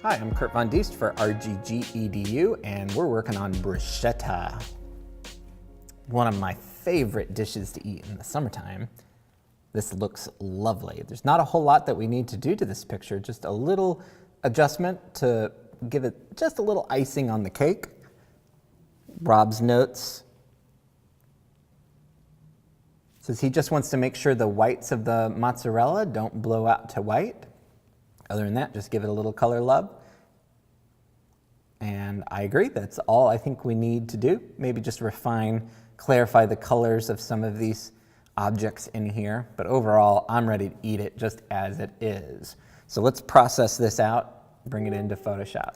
Hi, I'm Kurt Von Diest for RGG and we're working on bruschetta, one of my favorite dishes to eat in the summertime. This looks lovely. There's not a whole lot that we need to do to this picture, just a little adjustment to give it just a little icing on the cake. Rob's notes says he just wants to make sure the whites of the mozzarella don't blow out to white. Other than that, just give it a little color love. And I agree, that's all I think we need to do. Maybe just refine, clarify the colors of some of these objects in here. But overall, I'm ready to eat it just as it is. So let's process this out, bring it into Photoshop.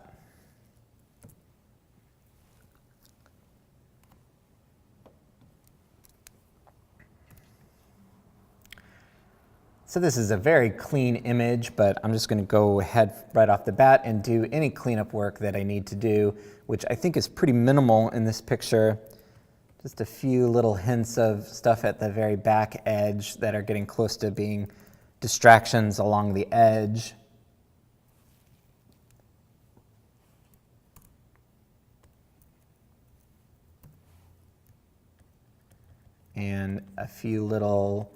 So this is a very clean image, but I'm just going to go ahead right off the bat and do any cleanup work that I need to do, which I think is pretty minimal in this picture. Just a few little hints of stuff at the very back edge that are getting close to being distractions along the edge. And a few little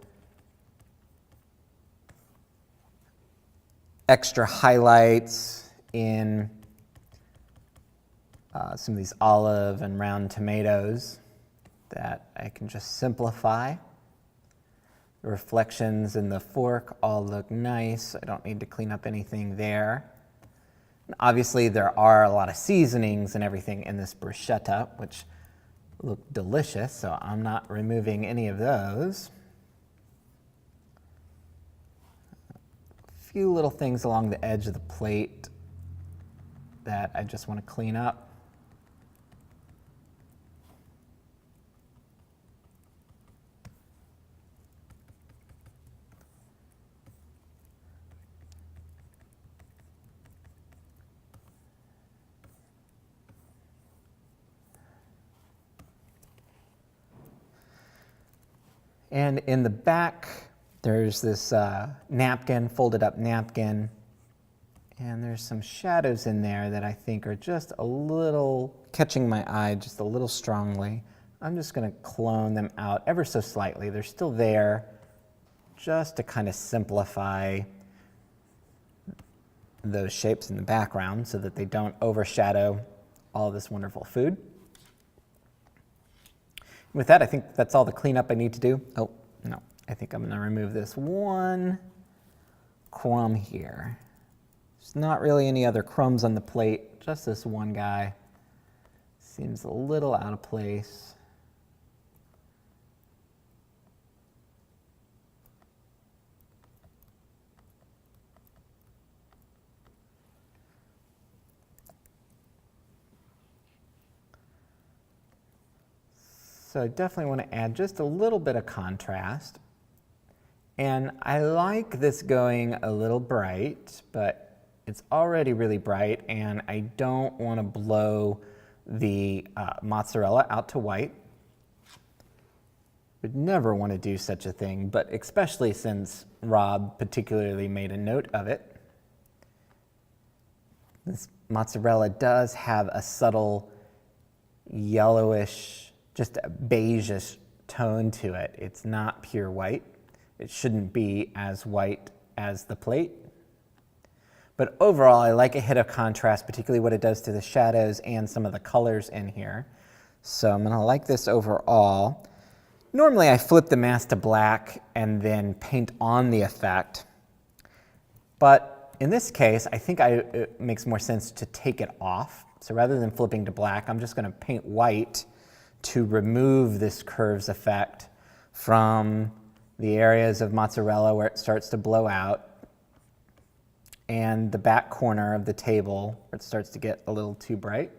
extra highlights in some of these olive and round tomatoes that I can just simplify. The reflections in the fork all look nice. I don't need to clean up anything there. And obviously there are a lot of seasonings and everything in this bruschetta, which look delicious, so I'm not removing any of those. Few little things along the edge of the plate that I just want to clean up. And in the back, there's this napkin, folded up napkin, and there's some shadows in there that I think are just a little catching my eye just a little strongly. I'm just going to clone them out ever so slightly. They're still there just to kind of simplify those shapes in the background so that they don't overshadow all this wonderful food. With that, I think that's all the cleanup I need to do. Oh, no. I think I'm going to remove this one crumb here. There's not really any other crumbs on the plate, just this one guy. Seems a little out of place. So I definitely want to add just a little bit of contrast. And I like this going a little bright, but it's already really bright, and I don't want to blow the mozzarella out to white. Would never want to do such a thing, but especially since Rob particularly made a note of it. This mozzarella does have a subtle yellowish, just a beigeish tone to it. It's not pure white. It shouldn't be as white as the plate. But overall, I like a hit of contrast, particularly what it does to the shadows and some of the colors in here. So I'm going to like this overall. Normally, I flip the mask to black and then paint on the effect. But in this case, I think it makes more sense to take it off. So rather than flipping to black, I'm just going to paint white to remove this curves effect from the areas of mozzarella where it starts to blow out, and the back corner of the table where it starts to get a little too bright.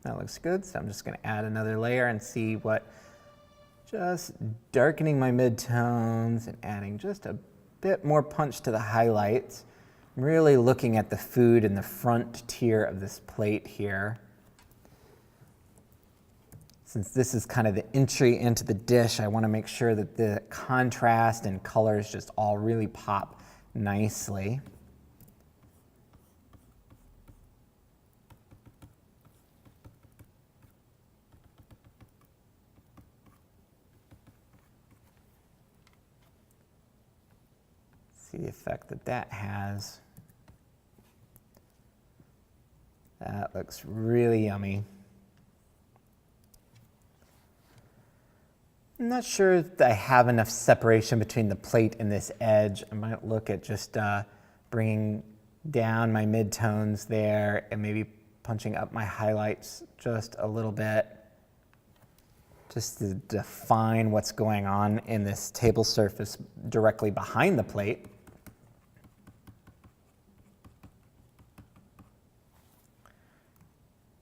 That looks good, so I'm just going to add another layer and see what. Just darkening my midtones and adding just a bit more punch to the highlights I'm really looking at the food in the front tier of this plate here. Since this is kind of the entry into the dish, I want to make sure that the contrast and colors just all really pop nicely. See the effect that that has. That looks really yummy. I'm not sure if I have enough separation between the plate and this edge. I might look at just bringing down my midtones there and maybe punching up my highlights just a little bit, just to define what's going on in this table surface directly behind the plate.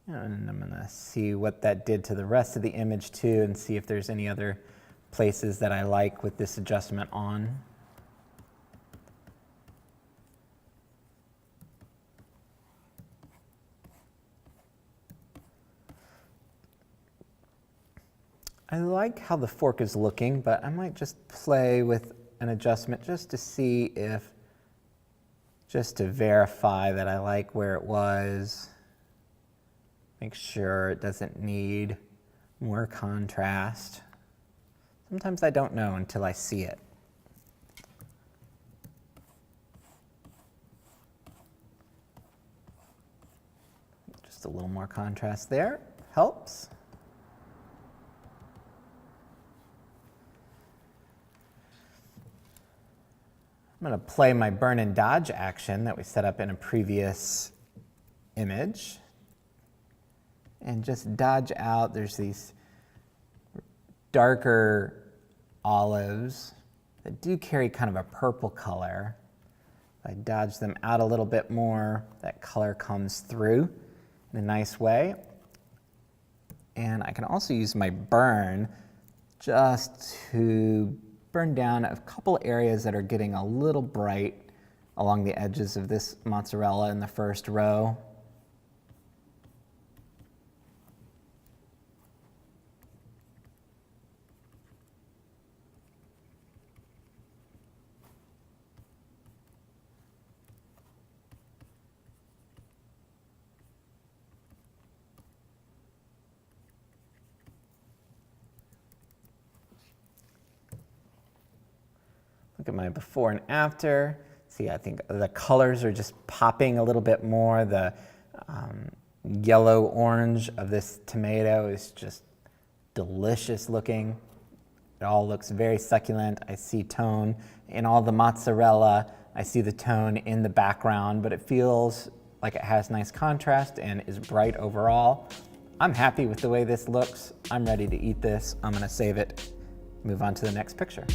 And I'm gonna see what that did to the rest of the image too, and see if there's any other places that I like with this adjustment on. I like how the fork is looking, but I might just play with an adjustment just to see if, just to verify that I like where it was. Make sure it doesn't need more contrast. Sometimes I don't know until I see it. Just a little more contrast there helps. I'm going to play my burn and dodge action that we set up in a previous image. And just dodge out, there's these darker olives that do carry kind of a purple color. If I dodge them out a little bit more, that color comes through in a nice way. And I can also use my burn just to burn down a couple areas that are getting a little bright along the edges of this mozzarella in the first row. Look at my before and after. See, I think the colors are just popping a little bit more. The yellow-orange of this tomato is just delicious looking. It all looks very succulent. I see tone in all the mozzarella. I see the tone in the background, but it feels like it has nice contrast and is bright overall. I'm happy with the way this looks. I'm ready to eat this. I'm gonna save it, move on to the next picture.